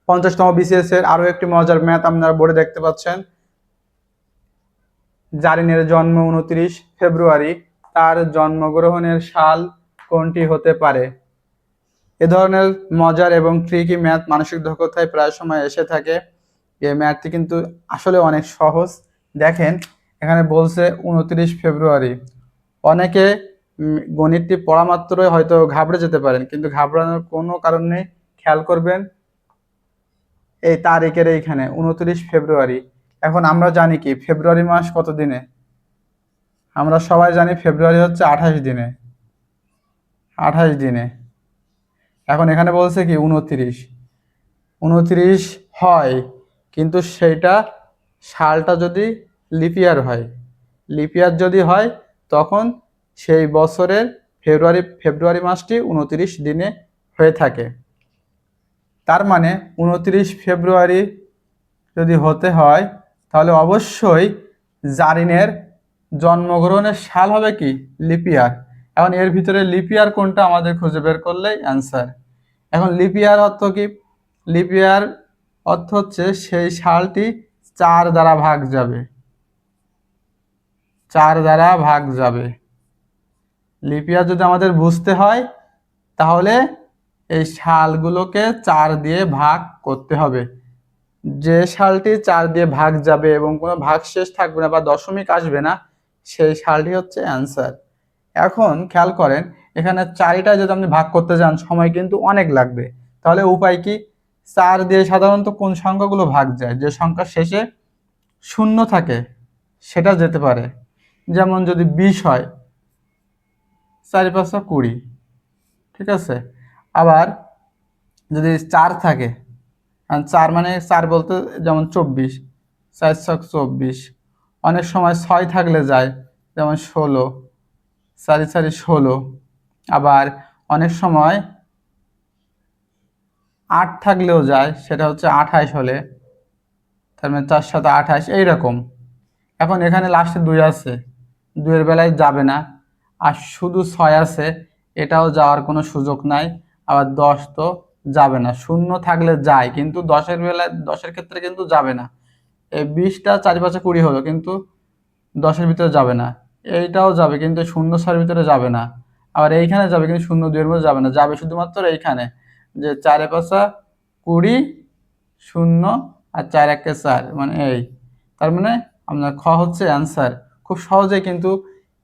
50তম BCS এর আরো একটি মজার ম্যাথ আপনারা বোর্ডে দেখতে পাচ্ছেন। জারিনের জন্ম 29 ফেব্রুয়ারি, তার জন্মগ্রহণের সাল কোনটি হতে পারে? এ ধরনের মজার এবং ট্রিকি ম্যাথ মানসিক দক্ষতায় প্রায় সময় এসে থাকে। এই ম্যাথটি কিন্তু আসলে অনেক সহজ। দেখেন এখানে বলছে 29 ফেব্রুয়ারি। অনেকে গণিতটি পড়া মাত্রই হয়তো ঘাবড়ে যেতে পারেন, কিন্তু ঘাবড়ানোর কোনো কারণ নেই। খেয়াল করবেন এই তারিখের এইখানে 29 ফেব্রুয়ারি। এখন আমরা জানি কি ফেব্রুয়ারি মাস কত দিনে? আমরা সবাই জানি ফেব্রুয়ারি হচ্ছে 28 দিনে। 28 দিনে। এখন এখানে বলছে কি 29 হয়, কিন্তু সেইটা সালটা যদি লিপিয়ার হয়, লিপিয়ার যদি হয় তখন সেই বছরের ফেব্রুয়ারি মাসটি 29 দিনে হয়ে থাকে। তার মানে 29 ফেব্রুয়ারি যদি হতে হয় তাহলে অবশ্যই জারিনের জন্মগ্রহণের সাল হবে কি লিপিয়ার। এখন এর ভিতরে লিপিয়ার কোনটা আমাদের খুঁজে বের করলেই অ্যান্সার। এখন লিপিয়ার অর্থ কি? লিপিয়ার অর্থ হচ্ছে সেই সালটি 4 দ্বারা ভাগ যাবে। 4 দ্বারা ভাগ যাবে। লিপিয়ার যদি আমাদের বুঝতে হয় তাহলে এই সালগুলোকে 4 দিয়ে ভাগ করতে হবে। যে সালটি 4 দিয়ে ভাগ যাবে এবং কোনো ভাগশেষ থাকবে না বা দশমিক আসবে না, সেই সালটি হচ্ছে অ্যান্সার। এখন খেয়াল করেন এখানে 4টা যদি আপনি ভাগ করতে যান সময় কিন্তু অনেক লাগবে। তাহলে উপায় কি? 4 দিয়ে সাধারণত কোন সংখ্যাগুলো ভাগ যায়? যে সংখ্যার শেষে 0 থাকে সেটা যেতে পারে। যেমন যদি 20 হয়, 4 5 20, ঠিক আছে। আবার যদি 4 থাকে, 4 মানে 4 বলতে যেমন 24, 4 ছক 24। অনেক সময় 6 থাকলে যায়, যেমন 16, 4 4 16। আবার অনেক সময় 8 থাকলেও যায়, সেটা হচ্ছে 28 হলে, তার মানে 4 7 28 এইরকম। এখন এখানে লাস্টে 2 আছে, 2 এর বেলায় যাবে না। আর শুধু 6 আছে, এটাও যাওয়ার কোনো সুযোগ নাই। আবার 10 তো যাবে না। 0 থাকলে যায়, কিন্তু 10 বেলায় 10 ক্ষেত্রে কিন্তু যাবে না। এই 20টা 4 5 20 হলো, কিন্তু 10 ভিতরে যাবে না। এইটাও যাবে, কিন্তু 0 6 ভিতরে যাবে না। আবার এইখানে যাবে, কিন্তু 0 2 এর মধ্যে যাবে না। যাবে শুধুমাত্র এইখানে, যে 4 5 20, 0 আর 4 1 4, মানে এই। তার মানে আপনার খ হচ্ছে অ্যান্সার। খুব সহজে কিন্তু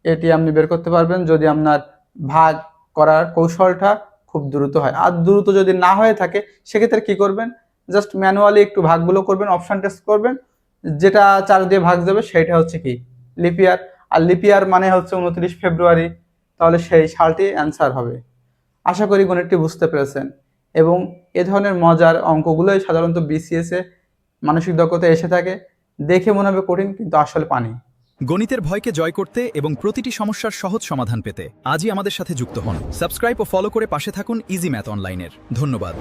এটি আপনি বের করতে পারবেন যদি আপনার ভাগ করার কৌশলটা খুব দ্রুত হয়। আর দ্রুত যদি না হয়ে থাকে সেক্ষেত্রে কি করবেন? জাস্ট ম্যানুয়ালি একটু ভাগগুলো করবেন, অপশন টেস্ট করবেন। যেটা 4 দিয়ে ভাগ যাবে সেটা হচ্ছে কি লিপিয়ার। আর লিপিয়ার মানে হচ্ছে 29 ফেব্রুয়ারি। তাহলে সেই সালটি অ্যান্সার হবে। আশা করি গণিতটি বুঝতে পেরেছেন। এবং এ ধরনের মজার অঙ্কগুলোই সাধারণত বিসিএস এ মানসিক দক্ষতায় এসে থাকে। দেখে মনে হবে কঠিন, কিন্তু আসলে পানি। গণিতের ভয়কে জয় করতে এবং প্রতিটি সমস্যার সহজ সমাধান পেতে আজই আমাদের সাথে যুক্ত হন। সাবস্ক্রাইব ও ফলো করে পাশে থাকুন ইজি ম্যাথ অনলাইনের। ধন্যবাদ।